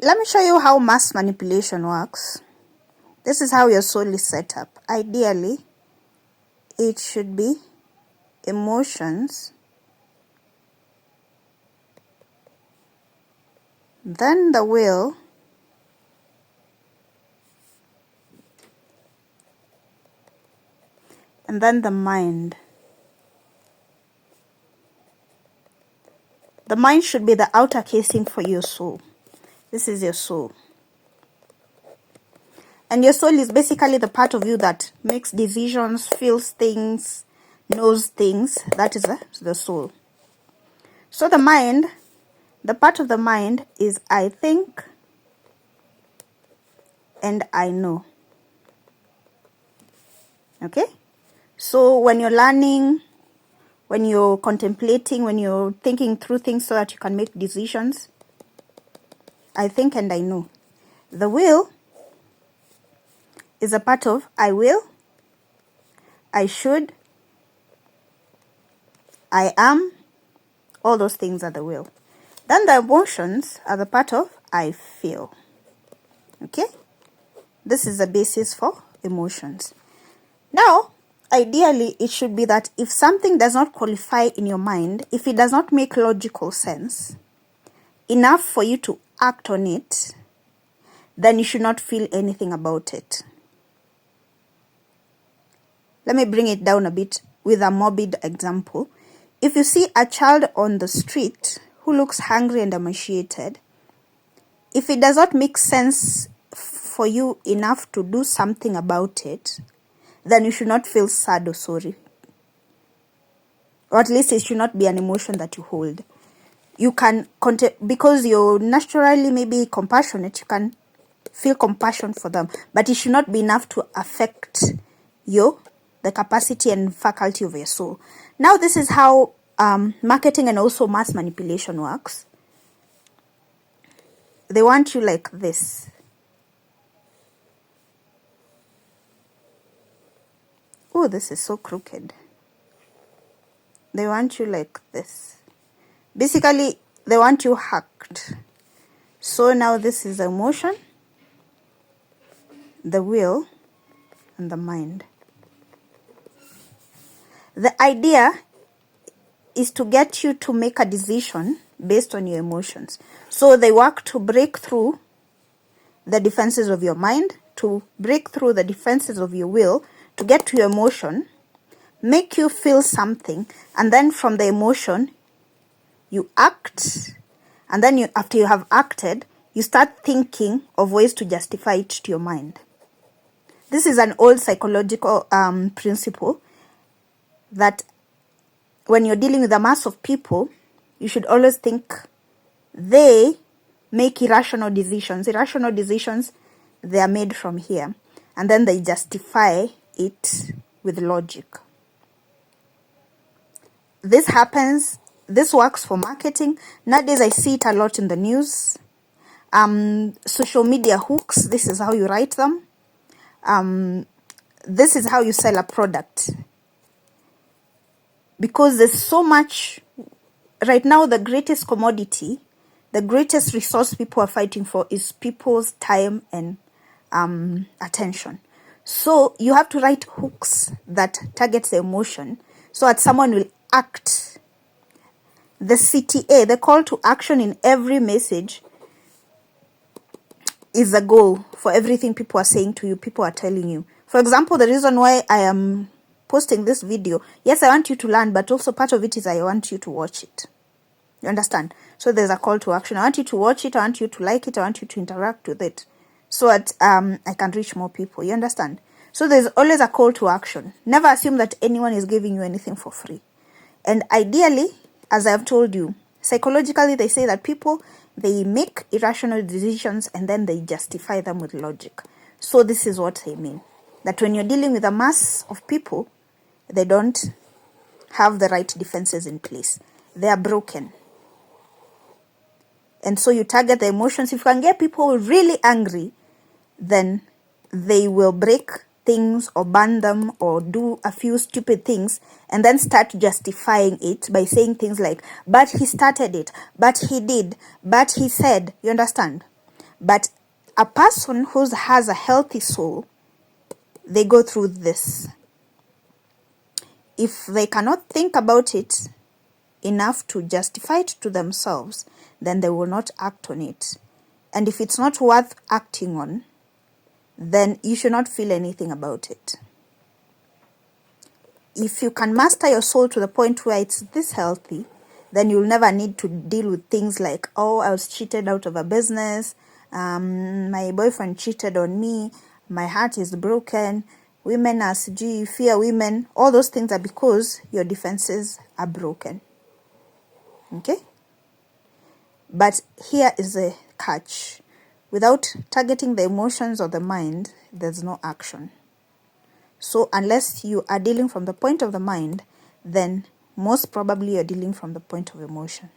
Let me show you how mass manipulation works. This is how your soul is set up. Ideally, it should be emotions, then the will, and then the mind. The mind should be the outer casing for your soul. This is your soul. And your soul is basically the part of you that makes decisions, feels things, knows things. That is the soul. So the mind, the part of the mind is I think and I know. Okay? So when you're learning, when you're contemplating, when you're thinking through things so that you can make decisions, I think and I know. The will is a part of I will, I should, I am. All those things are the will. Then the emotions are the part of I feel. Okay? This is the basis for emotions. Now, ideally, it should be that if something does not qualify in your mind, if it does not make logical sense, enough for you to act on it, then you should not feel anything about it. Let me bring it down a bit with a morbid example. If you see a child on the street who looks hungry and emaciated, if it does not make sense for you enough to do something about it, then you should not feel sad or sorry. Or at least it should not be an emotion that you hold. You can, because you're naturally maybe compassionate, you can feel compassion for them, but it should not be enough to affect the capacity and faculty of your soul. Now, this is how marketing and also mass manipulation works. They want you like this. Oh, this is so crooked. They want you like this. Basically, they want you hacked. So now this is the emotion, the will, and the mind. The idea is to get you to make a decision based on your emotions. So they work to break through the defenses of your mind, to break through the defenses of your will, to get to your emotion, make you feel something, and then from the emotion, you act, and then after you have acted, you start thinking of ways to justify it to your mind. This is an old psychological principle that when you're dealing with a mass of people, you should always think they make irrational decisions. Irrational decisions, they are made from here, and then they justify it with logic. This works for marketing. Nowadays, I see it a lot in the news. Social media hooks, this is how you write them. This is how you sell a product. Because there's so much, right now the greatest commodity, the greatest resource people are fighting for is people's time and attention. So you have to write hooks that target the emotion so that someone will act. The CTA, the call to action in every message, is the goal for everything people are saying to you, people are telling you. For example, the reason why I am posting this video, yes, I want you to learn, but also part of it is I want you to watch it. You understand? So there's a call to action. I want you to watch it, I want you to like it, I want you to interact with it, so that I can reach more people. You understand? So there's always a call to action. Never assume that anyone is giving you anything for free. And ideally, as I've told you, psychologically they say that people, they make irrational decisions and then they justify them with logic. So this is what I mean. That when you're dealing with a mass of people, they don't have the right defenses in place. They are broken. And so you target the emotions. If you can get people really angry, then they will break things or ban them or do a few stupid things and then start justifying it by saying things like, but he started it, but he did, but he said. You understand? But a person who has a healthy soul, they go through this. If they cannot think about it enough to justify it to themselves, then they will not act on it. And if it's not worth acting on, then you should not feel anything about it. If you can master your soul to the point where it's this healthy, then you'll never need to deal with things like, oh, I was cheated out of a business, my boyfriend cheated on me, my heart is broken, women are sijui, fear women. All those things are because your defenses are broken. Okay? But here is a catch. Without targeting the emotions or the mind, there's no action. So unless you are dealing from the point of the mind, then most probably you're dealing from the point of emotion.